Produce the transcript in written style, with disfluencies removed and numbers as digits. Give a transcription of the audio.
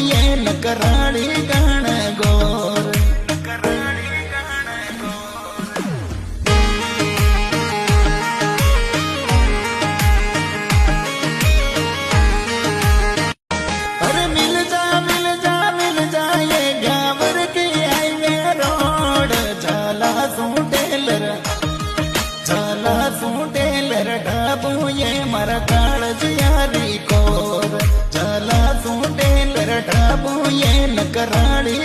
ये न कराड़ी गण गोर ये मरा काळज यारी कोर झाला तू टेलर ढाबू ये न कराळी